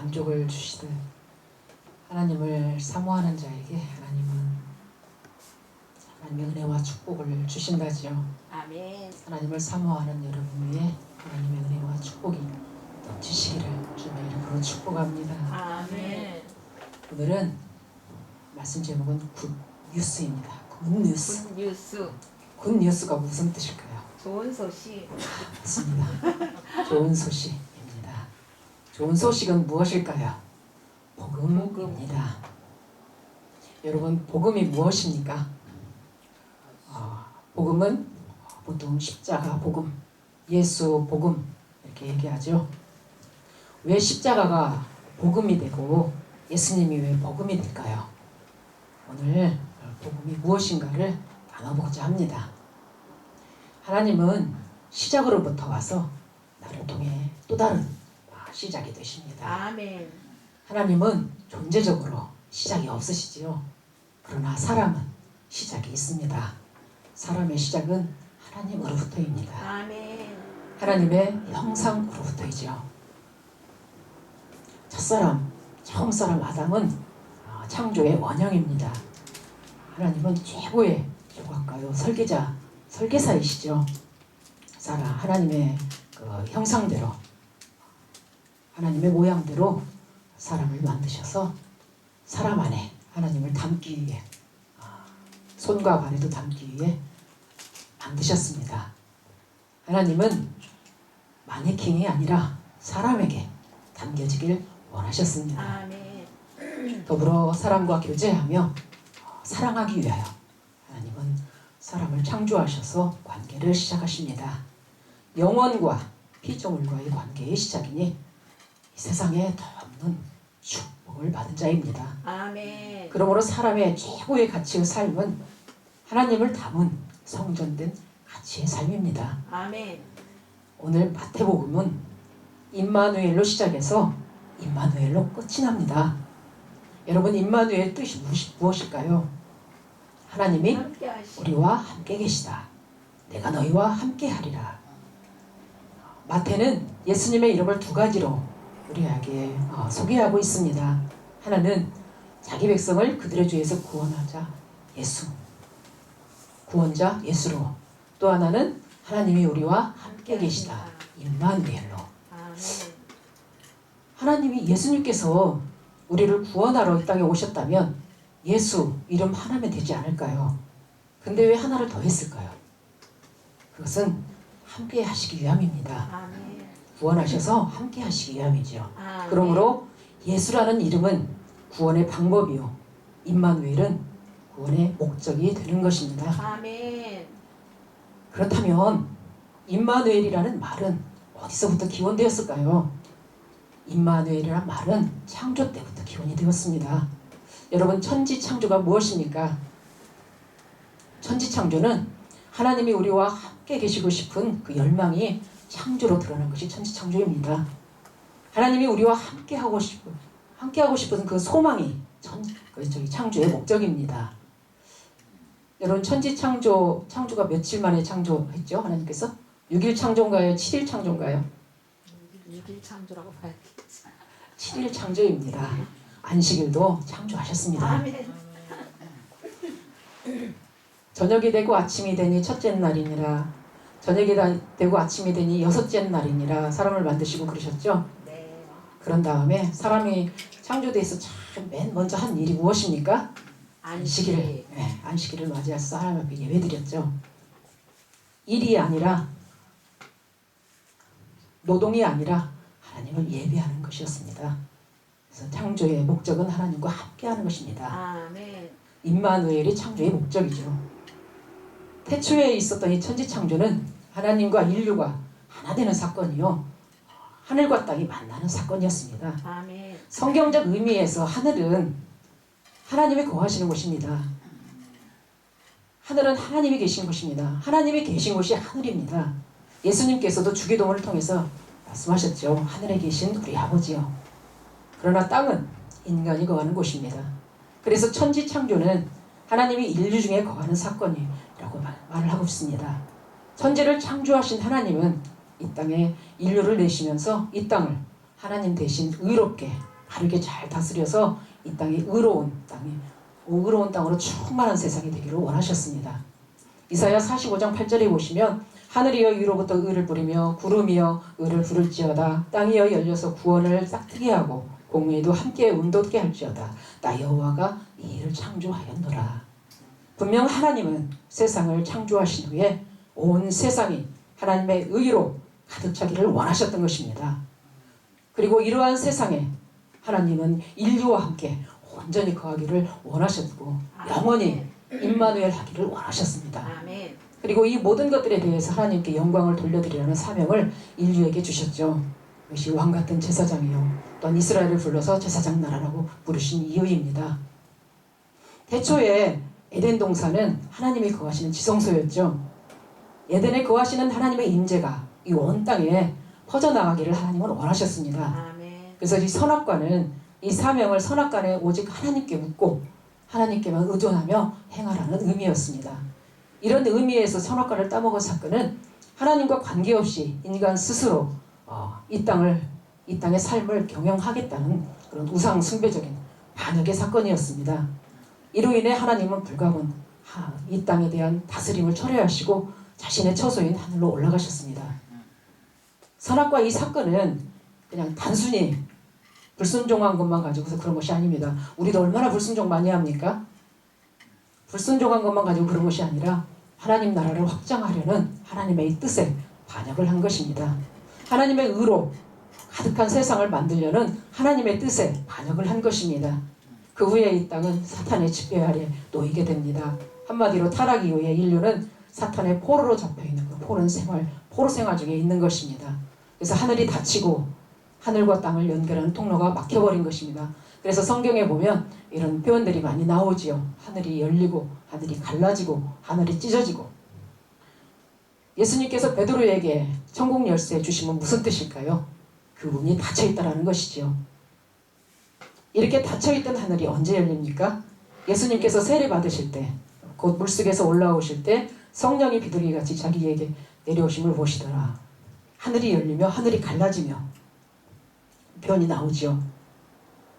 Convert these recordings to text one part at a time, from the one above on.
만족을 주시듯 하나님을 사모하는 자에게 하나님의 은혜와 축복을 주신다지요. 아멘. 하나님을 사모하는 여러분 위에 하나님의 은혜와 축복이 넘치시기를 주님의 이름으로 축복합니다. 아멘. 오늘은 말씀 제목은 굿뉴스입니다. 굿뉴스. 굿뉴스. 굿뉴스가 무슨 뜻일까요? 좋은 소식. 맞습니다. 좋은 소식입니다. 좋은 소식은 무엇일까요? 복음입니다. 여러분, 복음이 무엇입니까? 복음은 보통 십자가 복음, 예수 복음 이렇게 얘기하죠. 왜 십자가가 복음이 되고 예수님이 왜 복음이 될까요? 오늘 복음이 무엇인가를 나눠보고자 합니다. 하나님은 시작으로부터 와서 나를 통해 또 다른 시작이 되십니다. 아멘. 하나님은 존재적으로 시작이 없으시지요. 그러나 사람은 시작이 있습니다. 사람의 시작은 하나님으로부터입니다. 아멘. 하나님의 형상으로부터이지요. 첫사람, 처음 사람 아담은 창조의 원형입니다. 하나님은 최고의 조각가요, 설계사이시죠. 하나님의 그 형상대로, 하나님의 모양대로 사람을 만드셔서 사람 안에 하나님을 담기 위해, 손과 발에도 담기 위해 만드셨습니다. 하나님은 마네킹이 아니라 사람에게 담겨지길 원하셨습니다. 아멘. 더불어 사람과 교제하며 사랑하기 위하여 하나님은 사람을 창조하셔서 관계를 시작하십니다. 영원과 피조물과의 관계의 시작이니 이 세상에 더 없는 축복을 받은 자입니다. 아멘. 그러므로 사람의 최고의 가치의 삶은 하나님을 담은 성전된 가치의 삶입니다. 아멘. 오늘 마태복음은 임마누엘로 시작해서 임마누엘로 끝이 납니다. 여러분, 임마누엘 뜻이 무엇일까요? 하나님이 우리와 함께 계시다. 내가 너희와 함께 하리라. 마태는 예수님의 이름을 두 가지로 우리에게 소개하고 있습니다. 하나는 자기 백성을 그들의 죄에서 구원하자 예수, 구원자 예수로, 또 하나는 하나님이 우리와 함께 계시다 임마누엘로. 하나님이 예수님께서 우리를 구원하러 이 땅에 오셨다면 예수 이름 하나면 되지 않을까요? 근데 왜 하나를 더 했을까요? 그것은 함께 하시기 위함입니다. 아멘. 구원하셔서 함께 하시기 위함이죠. 아멘. 그러므로 예수라는 이름은 구원의 방법이요, 임마누엘은 구원의 목적이 되는 것입니다. 아멘. 그렇다면 임마누엘이라는 말은 어디서부터 기원되었을까요? 임마누엘이라는 말은 창조 때부터 기원이 되었습니다. 여러분, 천지창조가 무엇입니까? 천지창조는 하나님이 우리와 함께 계시고 싶은 그 열망이 창조로 드러난 것이 천지창조입니다. 하나님이 우리와 함께하고 싶은 그 소망이 창조의 목적입니다. 여러분, 창조가 며칠 만에 창조했죠? 하나님께서 6일 창조인가요? 7일 창조인가요? 6일 창조라고 봐야겠지. 7일 창조입니다. 안식일도 창조하셨습니다. 아멘. 저녁이 되고 아침이 되니 첫째 날이니라. 저녁이 되고 아침이 되니 여섯째 날이니라. 사람을 만드시고 그러셨죠? 네. 그런 다음에 사람이 창조돼서 참 맨 먼저 한 일이 무엇입니까? 안식일을 맞이해서 하나님 앞에 예배드렸죠. 일이 아니라, 노동이 아니라 하나님을 예배하는 것이었습니다. 그래서 창조의 목적은 하나님과 함께하는 것입니다. 아멘. 임마누엘이 창조의 목적이죠. 태초에 있었던 이 천지창조는 하나님과 인류가 하나 되는 사건이요, 하늘과 땅이 만나는 사건이었습니다. 아멘. 성경적 의미에서 하늘은 하나님이 거하시는 곳입니다. 하늘은 하나님이 계신 곳입니다. 하나님이 계신 곳이 하늘입니다. 예수님께서도 주기도문을 통해서 말씀하셨죠. 하늘에 계신 우리 아버지요. 그러나 땅은 인간이 거하는 곳입니다. 그래서 천지창조는 하나님이 인류 중에 거하는 사건이라고 말을 하고 있습니다. 천지를 창조하신 하나님은 이 땅에 인류를 내시면서 이 땅을 하나님 대신 의롭게 바르게 잘 다스려서 이 땅이 의로운 땅으로 충만한 세상이 되기를 원하셨습니다. 이사야 45장 8절에 보시면 하늘이여 위로부터 의를 부리며 구름이여 의를 부를지어다. 땅이여 열려서 구원을 싹트게 하고 공의도 함께 운돋게 할지어다. 나 여호와가 이 일을 창조하였노라. 분명 하나님은 세상을 창조하신 후에 온 세상이 하나님의 의로 가득 차기를 원하셨던 것입니다. 그리고 이러한 세상에 하나님은 인류와 함께 온전히 거하기를 원하셨고 영원히 임마누엘 하기를 원하셨습니다. 아멘. 그리고 이 모든 것들에 대해서 하나님께 영광을 돌려드리라는 사명을 인류에게 주셨죠. 이것이 왕같은 제사장이요 또한 이스라엘을 불러서 제사장 나라라고 부르신 이유입니다. 태초에 에덴 동산은 하나님이 거하시는 지성소였죠. 에덴에 거하시는 하나님의 임재가 이 온 땅에 퍼져나가기를 하나님은 원하셨습니다. 아멘. 그래서 이 선악과는 이 사명을 선악과에 오직 하나님께 묻고 하나님께만 의존하며 행하라는 의미였습니다. 이런 의미에서 선악과를 따먹은 사건은 하나님과 관계없이 인간 스스로 이 땅의 삶을 경영하겠다는 그런 우상 숭배적인 반역의 사건이었습니다. 이로 인해 하나님은 불가분 이 땅에 대한 다스림을 철회하시고 자신의 처소인 하늘로 올라가셨습니다. 선악과 이 사건은 그냥 단순히 불순종한 것만 가지고서 그런 것이 아닙니다. 우리도 얼마나 불순종 많이 합니까? 불순종한 것만 가지고 그런 것이 아니라 하나님 나라를 확장하려는 하나님의 뜻에 반역을 한 것입니다. 하나님의 의로 가득한 세상을 만들려는 하나님의 뜻에 반역을 한 것입니다. 그 후에 이 땅은 사탄의 지배 아래 놓이게 됩니다. 한마디로 타락 이후에 인류는 사탄의 포로로 잡혀있는 포로 생활 중에 있는 것입니다. 그래서 하늘이 닫히고 하늘과 땅을 연결하는 통로가 막혀버린 것입니다. 그래서 성경에 보면 이런 표현들이 많이 나오지요. 하늘이 열리고 하늘이 갈라지고 하늘이 찢어지고. 예수님께서 베드로에게 천국 열쇠 주시면 무슨 뜻일까요? 그 문이 닫혀있다라는 것이지요. 이렇게 닫혀있던 하늘이 언제 열립니까? 예수님께서 세례 받으실 때, 곧 물속에서 올라오실 때 성령이 비둘기같이 자기에게 내려오심을 보시더라. 하늘이 열리며 하늘이 갈라지며 표현이 나오지요.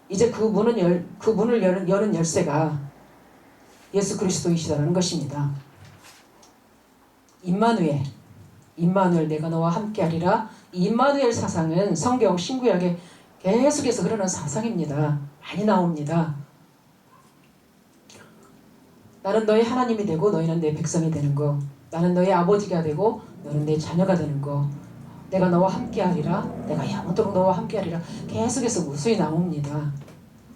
이제 그 문을 여는 열쇠가 예수 그리스도이시다라는 것입니다. 임마누엘 내가 너와 함께하리라. 이 임마누엘 사상은 성경 신구약에 계속해서 흐르는 사상입니다. 많이 나옵니다. 나는 너의 하나님이 되고 너희는 내 백성이 되는 거. 나는 너의 아버지가 되고 너는 내 자녀가 되는 거. 내가 너와 함께하리라. 내가 영원토록 너와 함께하리라. 계속해서 무수히 나옵니다.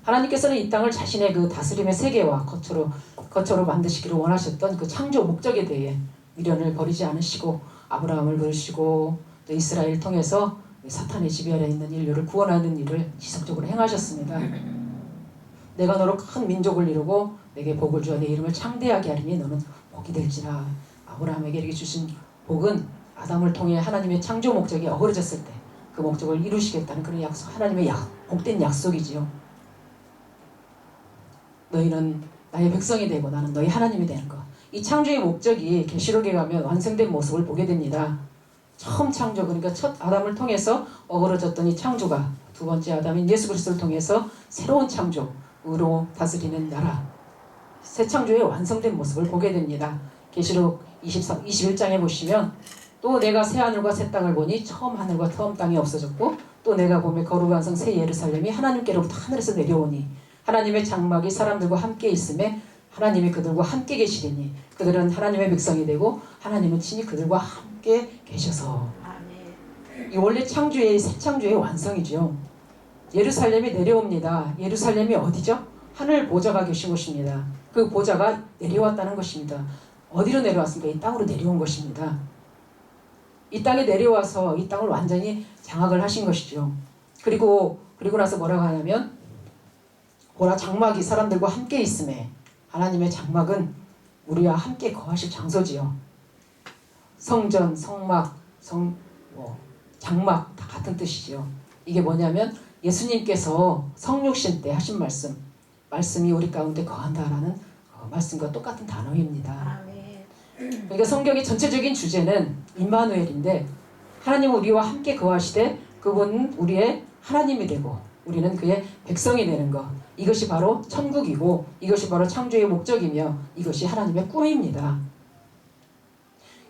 하나님께서는 이 땅을 자신의 그 다스림의 세계와 거처로 만드시기를 원하셨던 그 창조 목적에 대해 미련을 버리지 않으시고 아브라함을 부르시고 또 이스라엘을 통해서 사탄의 지배 아래 있는 인류를 구원하는 일을 지속적으로 행하셨습니다. 내가 너로 큰 민족을 이루고 내게 복을 주어 내 이름을 창대하게 하리니 너는 복이 될지라. 아브라함에게 이렇게 주신 복은 아담을 통해 하나님의 창조 목적이 어그러졌을 때 그 목적을 이루시겠다는 그런 약속, 하나님의 복된 약속이지요. 너희는 나의 백성이 되고 나는 너희 하나님이 되는 것. 이 창조의 목적이 계시록에 가면 완성된 모습을 보게 됩니다. 처음 창조, 그러니까 첫 아담을 통해서 어그러졌던 이 창조가 두 번째 아담인 예수 그리스도를 통해서 새로운 창조, 의로 다스리는 나라, 새 창조의 완성된 모습을 보게 됩니다. 계시록 21장에 보시면 또 내가 새 하늘과 새 땅을 보니 처음 하늘과 처음 땅이 없어졌고 또 내가 보며 거룩한 성 새 예루살렘이 하나님께로부터 하늘에서 내려오니 하나님의 장막이 사람들과 함께 있음에 하나님이 그들과 함께 계시리니 그들은 하나님의 백성이 되고 하나님은 친히 그들과 함께 계셔서. 이 원래 창조의 새 창조의 완성이죠. 예루살렘이 내려옵니다. 예루살렘이 어디죠? 하늘 보좌가 계신 곳입니다. 그 보좌가 내려왔다는 것입니다. 어디로 내려왔습니까? 이 땅으로 내려온 것입니다. 이 땅에 내려와서 이 땅을 완전히 장악을 하신 것이죠. 그리고 나서 뭐라고 하냐면 보라 장막이 사람들과 함께 있음에 하나님의 장막은 우리와 함께 거하실 장소지요. 성전, 성막, 장막 다 같은 뜻이지요. 이게 뭐냐면 예수님께서 성육신 때 하신 말씀이 우리 가운데 거한다라는 말씀과 똑같은 단어입니다. 그러니까 성경의 전체적인 주제는 임마누엘인데 하나님은 우리와 함께 거하시되 그분은 우리의 하나님이 되고 우리는 그의 백성이 되는 것. 이것이 바로 천국이고 이것이 바로 창조의 목적이며 이것이 하나님의 꿈입니다.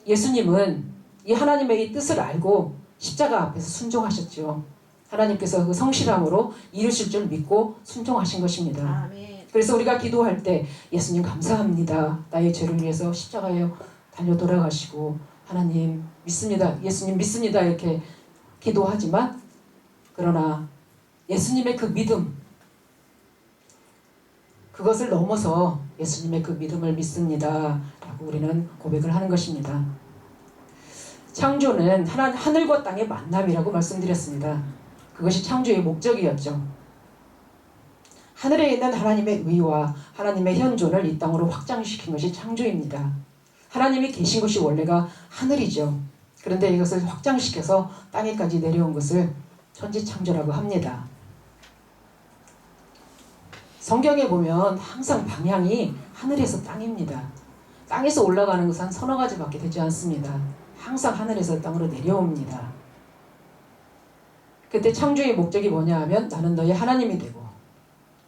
예수님은 이 하나님의 이 뜻을 알고 십자가 앞에서 순종하셨죠. 하나님께서 그 성실함으로 이루실 줄 믿고 순종하신 것입니다. 아멘. 그래서 우리가 기도할 때 예수님 감사합니다. 나의 죄를 위해서 십자가에 달려 돌아가시고 하나님 믿습니다. 예수님 믿습니다. 이렇게 기도하지만 그러나 예수님의 그 믿음 그것을 넘어서 예수님의 그 믿음을 믿습니다. 라고 우리는 고백을 하는 것입니다. 창조는 하늘과 땅의 만남이라고 말씀드렸습니다. 그것이 창조의 목적이었죠. 하늘에 있는 하나님의 의와 하나님의 현존을 이 땅으로 확장시킨 것이 창조입니다. 하나님이 계신 것이 원래가 하늘이죠. 그런데 이것을 확장시켜서 땅에까지 내려온 것을 천지창조라고 합니다. 성경에 보면 항상 방향이 하늘에서 땅입니다. 땅에서 올라가는 것은 한 서너 가지밖에 되지 않습니다. 항상 하늘에서 땅으로 내려옵니다. 그때 창조의 목적이 뭐냐 하면 나는 너의 하나님이 되고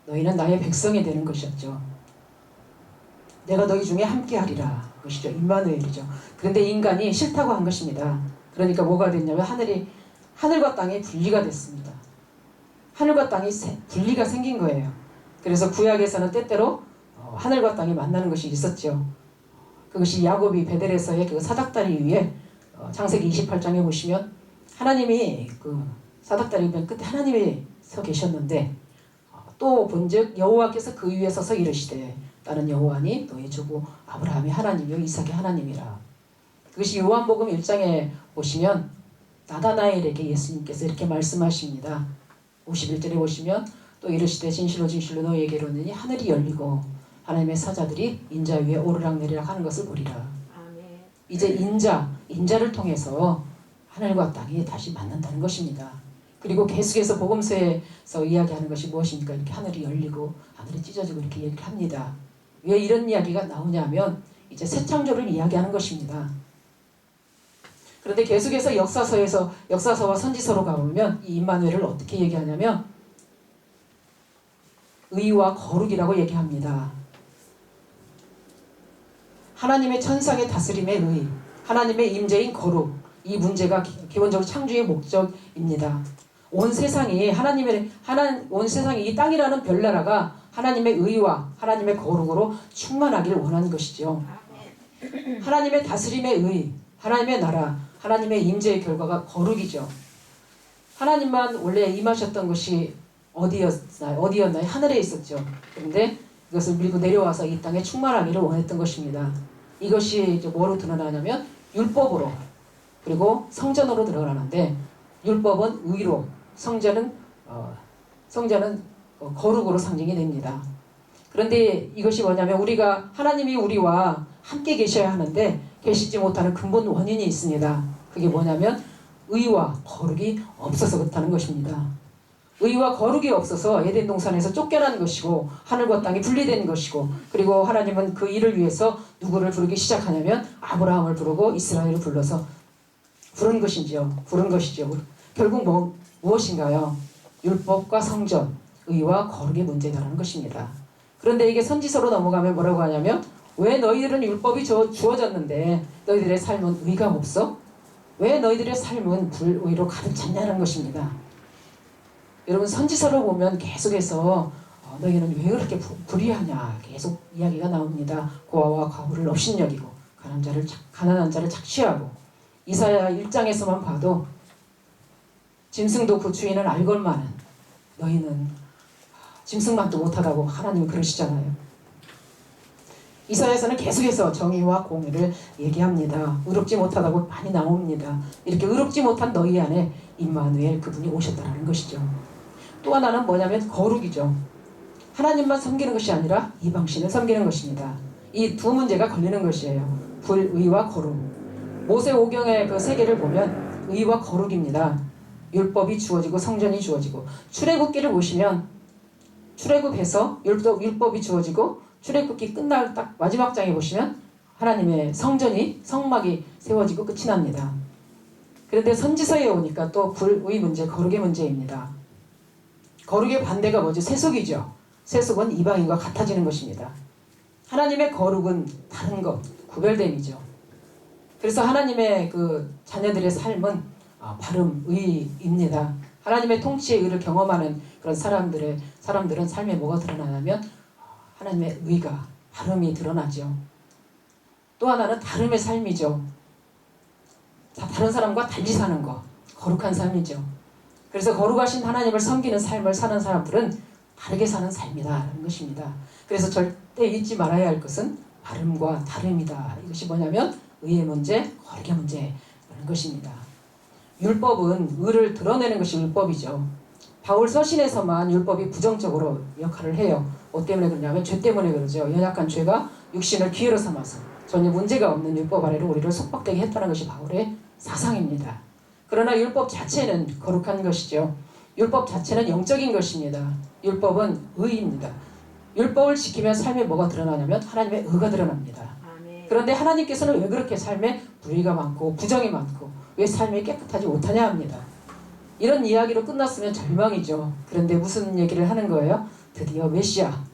너희는 나의 백성이 되는 것이었죠. 내가 너희 중에 함께하리라. 그것이죠. 임마누엘이죠. 그런데 인간이 싫다고 한 것입니다. 그러니까 뭐가 됐냐면 하늘과 땅이 분리가 됐습니다. 하늘과 땅이 분리가 생긴 거예요. 그래서 구약에서는 때때로 하늘과 땅이 만나는 것이 있었죠. 그것이 야곱이 베델에서의 그 사닥다리 위에 창세기 28장에 보시면 하나님이 그 사닥다리 끝에 하나님이 서 계셨는데 또 본즉 여호와께서 그 위에 서서 이르시되 나는 여호와니 너의 주고 아브라함의 하나님이요 이삭의 하나님이라. 그것이 요한복음 1장에 보시면 나다나엘에게 예수님께서 이렇게 말씀하십니다. 51절에 보시면 또 이르시되 진실로 진실로 너희에게 이르노니 하늘이 열리고 하나님의 사자들이 인자 위에 오르락내리락 하는 것을 보리라. 아멘. 이제 인자를 통해서 하늘과 땅이 다시 만난다는 것입니다. 그리고 계속해서 복음서에서 이야기하는 것이 무엇입니까? 이렇게 하늘이 열리고 하늘이 찢어지고 이렇게 얘기를 합니다. 왜 이런 이야기가 나오냐면 이제 새 창조를 이야기하는 것입니다. 그런데 계속해서 역사서와 선지서로 가보면 이 임마누엘을 어떻게 얘기하냐면 의와 거룩이라고 얘기합니다. 하나님의 천상의 다스림의 의, 하나님의 임재인 거룩, 이 문제가 기본적으로 창조의 목적입니다. 온 세상이 온 세상이 이 땅이라는 별나라가 하나님의 의와 하나님의 거룩으로 충만하기를 원하는 것이죠. 하나님의 다스림의 의, 하나님의 나라, 하나님의 임재의 결과가 거룩이죠. 하나님만 원래 임하셨던 것이 어디였나요? 하늘에 있었죠. 그런데 이것을 밀고 내려와서 이 땅에 충만하기를 원했던 것입니다. 이것이 이제 뭐로 드러나냐면 율법으로 그리고 성전으로 드러나는데 율법은 의로, 성전은 거룩으로 상징이 됩니다. 그런데 이것이 뭐냐면 하나님이 우리와 함께 계셔야 하는데 계시지 못하는 근본 원인이 있습니다. 그게 뭐냐면 의와 거룩이 없어서 그렇다는 것입니다. 의와 거룩이 없어서 에덴 동산에서 쫓겨난 것이고 하늘과 땅이 분리된 것이고 그리고 하나님은 그 일을 위해서 누구를 부르기 시작하냐면 아브라함을 부르고 이스라엘을 불러서 부른 것이죠. 결국 무엇인가요? 율법과 성전, 의와 거룩의 문제다라는 것입니다. 그런데 이게 선지서로 넘어가면 뭐라고 하냐면 왜 너희들은 율법이 주어졌는데 너희들의 삶은 의가 없어? 왜 너희들의 삶은 불의로 가득 찼냐는 것입니다. 여러분 선지서를 보면 계속해서 너희는 왜 그렇게 불의하냐 계속 이야기가 나옵니다. 고아와 과부를 업신여기고 가난한 자를 착취하고 이사야 1장에서만 봐도 짐승도 그 주인을 알걸만은 너희는 짐승만도 못하다고 하나님이 그러시잖아요. 이사야에서는 계속해서 정의와 공의를 얘기합니다. 의롭지 못하다고 많이 나옵니다. 이렇게 의롭지 못한 너희 안에 임마누엘 그분이 오셨다는 것이죠. 또 하나는 뭐냐면 거룩이죠. 하나님만 섬기는 것이 아니라 이방신을 섬기는 것입니다. 이 두 문제가 걸리는 것이에요. 불의와 거룩. 모세오경의 그 세계를 보면 의와 거룩입니다. 율법이 주어지고 성전이 주어지고 출애굽기를 보시면 출애굽해서 율법이 주어지고 출애굽기 끝날 딱 마지막 장에 보시면 하나님의 성막이 세워지고 끝이 납니다. 그런데 선지서에 오니까 또 불의 문제, 거룩의 문제입니다. 거룩의 반대가 뭐죠? 세속이죠. 세속은 이방인과 같아지는 것입니다. 하나님의 거룩은 다른 것, 구별됨이죠. 그래서 하나님의 그 자녀들의 삶은 바름, 의입니다. 하나님의 통치의 의를 경험하는 그런 사람들은 삶에 뭐가 드러나냐면 하나님의 의가, 바름이 드러나죠. 또 하나는 다름의 삶이죠. 다른 사람과 달리 사는 것, 거룩한 삶이죠. 그래서 거룩하신 하나님을 섬기는 삶을 사는 사람들은 다르게 사는 삶이다라는 것입니다. 그래서 절대 잊지 말아야 할 것은 바름과 다름이다. 이것이 뭐냐면 의의 문제, 거룩의 문제라는 것입니다. 율법은 의를 드러내는 것이 율법이죠. 바울 서신에서만 율법이 부정적으로 역할을 해요. 뭐 때문에 그러냐면 죄 때문에 그러죠. 연약한 죄가 육신을 기회로 삼아서 전혀 문제가 없는 율법 아래로 우리를 속박되게 했다는 것이 바울의 사상입니다. 그러나 율법 자체는 거룩한 것이죠. 율법 자체는 영적인 것입니다. 율법은 의입니다. 율법을 지키면 삶에 뭐가 드러나냐면 하나님의 의가 드러납니다. 그런데 하나님께서는 왜 그렇게 삶에 불의가 많고 부정이 많고 왜 삶이 깨끗하지 못하냐 합니다. 이런 이야기로 끝났으면 절망이죠. 그런데 무슨 얘기를 하는 거예요? 드디어 메시아.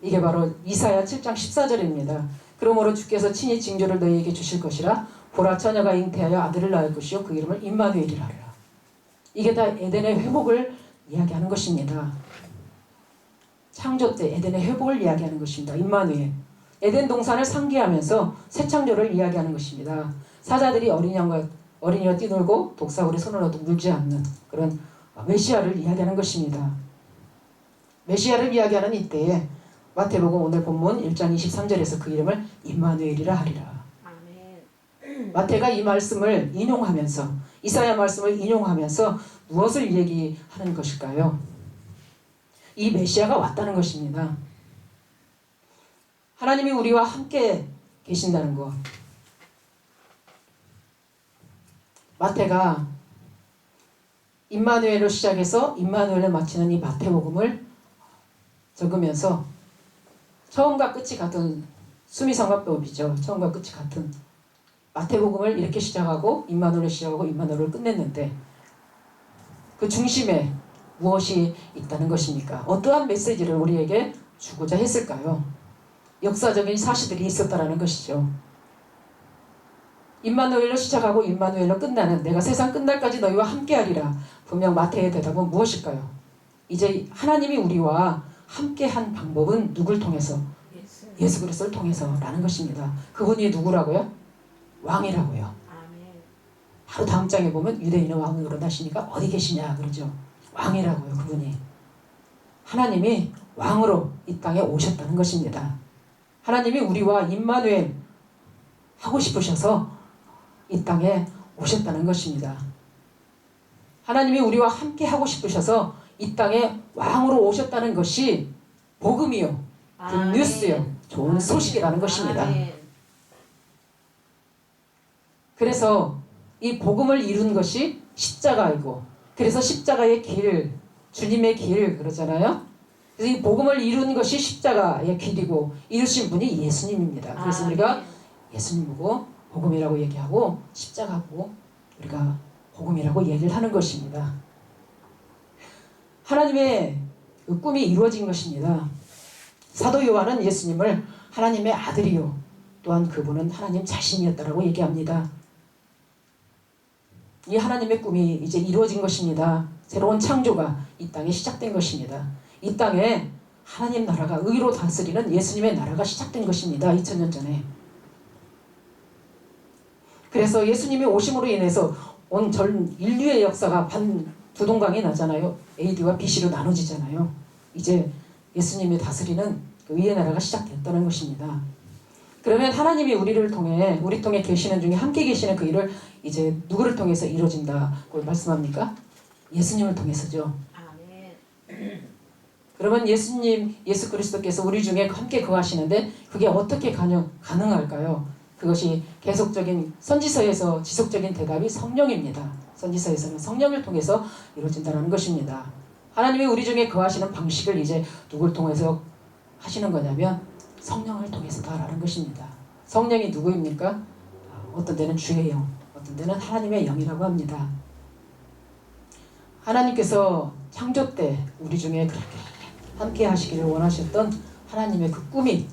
이게 바로 이사야 7장 14절입니다. 그러므로 주께서 친히 징조를 너희에게 주실 것이라 보라 처녀가 잉태하여 아들을 낳을 것이요 그 이름을 임마누엘이라 하리라. 이게 다 에덴의 회복을 이야기하는 것입니다. 창조 때 에덴의 회복을 이야기하는 것입니다. 임마누엘. 에덴 동산을 상기하면서 새 창조를 이야기하는 것입니다. 사자들이 어린이와 뛰놀고 독사울이 손을 얻어 물지 않는 그런 메시아를 이야기하는 것입니다. 메시아를 이야기하는 이때에 마태복음 오늘 본문 1장 23절에서 그 이름을 임마누엘이라 하리라. 마태가 이 말씀을 인용하면서 이사야 말씀을 인용하면서 무엇을 얘기하는 것일까요? 이 메시아가 왔다는 것입니다. 하나님이 우리와 함께 계신다는 것. 마태가 임마누엘로 시작해서 임마누엘을 마치는 이 마태복음을 적으면서 처음과 끝이 같은 수미상관법이죠. 처음과 끝이 같은 마태복음을 이렇게 시작하고 임마누엘을 시작하고 임마누엘을 끝냈는데 그 중심에 무엇이 있다는 것입니까? 어떠한 메시지를 우리에게 주고자 했을까요? 역사적인 사실들이 있었다라는 것이죠. 임마누엘로 시작하고 임마누엘로 끝나는 내가 세상 끝날까지 너희와 함께하리라. 분명 마태의 대답은 무엇일까요? 이제 하나님이 우리와 함께한 방법은 누굴 통해서? 예수 그리스도를 통해서라는 것입니다. 그분이 누구라고요? 왕이라고요. 바로 다음 장에 보면 유대인의 왕으로 나시니까 어디 계시냐 그러죠. 왕이라고요. 그분이. 하나님이 왕으로 이 땅에 오셨다는 것입니다. 하나님이 우리와 임마누엘 하고 싶으셔서 이 땅에 오셨다는 것입니다. 하나님이 우리와 함께 하고 싶으셔서 이 땅에 왕으로 오셨다는 것이 복음이요. 굿뉴스요. 좋은 소식이라는 것입니다. 그래서 이 복음을 이룬 것이 십자가이고 그래서 십자가의 길, 주님의 길 그러잖아요. 그래서 이 복음을 이룬 것이 십자가의 길이고 이루신 분이 예수님입니다. 그래서 우리가 예수님 보고 복음이라고 얘기하고 십자가 보고 우리가 복음이라고 얘기를 하는 것입니다. 하나님의 그 꿈이 이루어진 것입니다. 사도 요한은 예수님을 하나님의 아들이요 또한 그분은 하나님 자신이었다라고 얘기합니다. 이 하나님의 꿈이 이제 이루어진 것입니다. 새로운 창조가 이 땅에 시작된 것입니다. 이 땅에 하나님 나라가 의로 다스리는 예수님의 나라가 시작된 것입니다. 2000년 전에. 그래서 예수님이 오심으로 인해서 온 전 인류의 역사가 두동강이 나잖아요. AD와 BC로 나눠지잖아요. 이제 예수님이 다스리는 그 의의 나라가 시작됐다는 것입니다. 그러면 하나님이 우리 통해 계시는 중에 함께 계시는 그 일을 이제 누구를 통해서 이루어진다고 말씀합니까? 예수님을 통해서죠. 그러면 예수 그리스도께서 우리 중에 함께 거하시는데 그게 어떻게 가능할까요? 그것이 계속적인 선지서에서 지속적인 대답이 성령입니다. 선지서에서는 성령을 통해서 이루어진다는 것입니다. 하나님이 우리 중에 거하시는 방식을 이제 누굴 통해서 하시는 거냐면 성령을 통해서다라는 것입니다. 성령이 누구입니까? 어떤 데는 주의 영, 어떤 데는 하나님의 영이라고 합니다. 하나님께서 창조 때 우리 중에 그렇게 함께 하시기를 원하셨던 하나님의 그 꿈이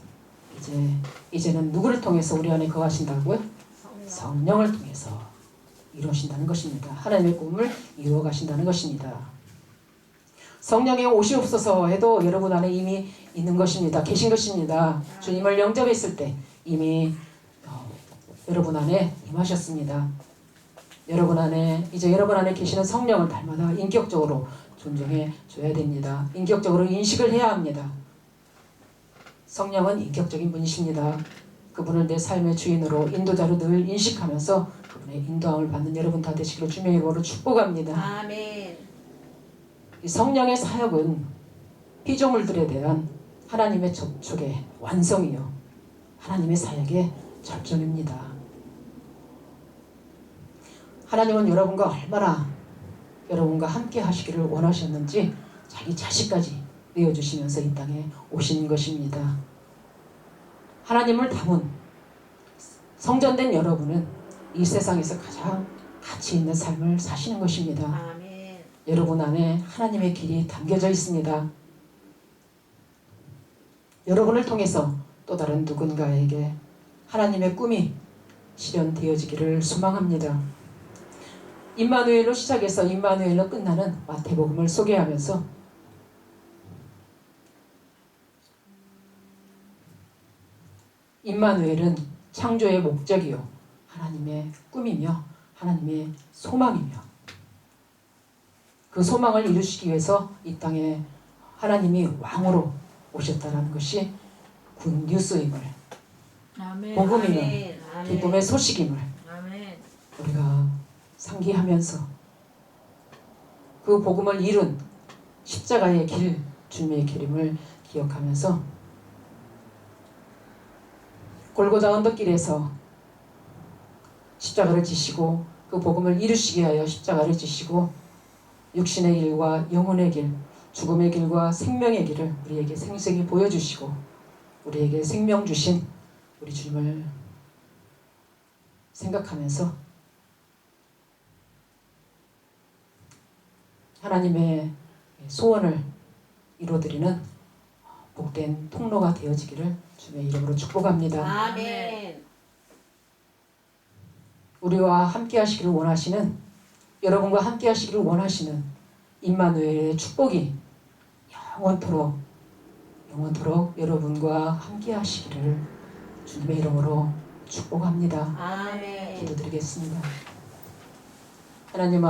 이제는 누구를 통해서 우리 안에 거하신다고요? 성령을 통해서 이루어진다는 것입니다. 하나님의 꿈을 이루어 가신다는 것입니다. 성령의 옷이 없어서 해도 여러분 안에 이미 있는 것입니다. 계신 것입니다. 주님을 영접했을 때 이미 여러분 안에 임하셨습니다. 여러분 안에 계시는 성령을 날마다 인격적으로 존중해 줘야 됩니다. 인격적으로 인식을 해야 합니다. 성령은 인격적인 분이십니다. 그분을 내 삶의 주인으로 인도자로 늘 인식하면서 그분의 인도함을 받는 여러분 다 되시기를 주님의 이름으로 축복합니다. 아멘. 이 성령의 사역은 피조물들에 대한 하나님의 접촉의 완성이요 하나님의 사역의 절정입니다. 하나님은 여러분과 얼마나 여러분과 함께 하시기를 원하셨는지 자기 자식까지 내어주시면서 이 땅에 오신 것입니다. 하나님을 담은 성전된 여러분은 이 세상에서 가장 가치 있는 삶을 사시는 것입니다. 아멘. 여러분 안에 하나님의 길이 담겨져 있습니다. 여러분을 통해서 또 다른 누군가에게 하나님의 꿈이 실현되어지기를 소망합니다. 임마누엘로 시작해서 임마누엘로 끝나는 마태복음을 소개하면서 임마누엘은 창조의 목적이요 하나님의 꿈이며 하나님의 소망이며 그 소망을 이루시기 위해서 이 땅에 하나님이 왕으로 오셨다는 것이 굿뉴스임을 아멘. 복음임을 아멘. 아멘. 기쁨의 소식임을 아멘. 우리가 상기하면서 그 복음을 이룬 십자가의 길, 주님의 길임을 기억하면서 골고다 언덕길에서 십자가를 지시고 그 복음을 이루시기 위하여 십자가를 지시고 육신의 길과 영혼의 길, 죽음의 길과 생명의 길을 우리에게 생생히 보여주시고 우리에게 생명 주신 우리 주님을 생각하면서 하나님의 소원을 이루어드리는 복된 통로가 되어지기를 주님의 이름으로 축복합니다. 아멘. 우리와 함께 하시기를 원하시는 여러분과 함께 하시기를 원하시는 임마누엘의 축복이 영원토록 여러분과 함께 하시기를 주님의 이름으로 축복합니다. 아멘. 기도드리겠습니다. 하나님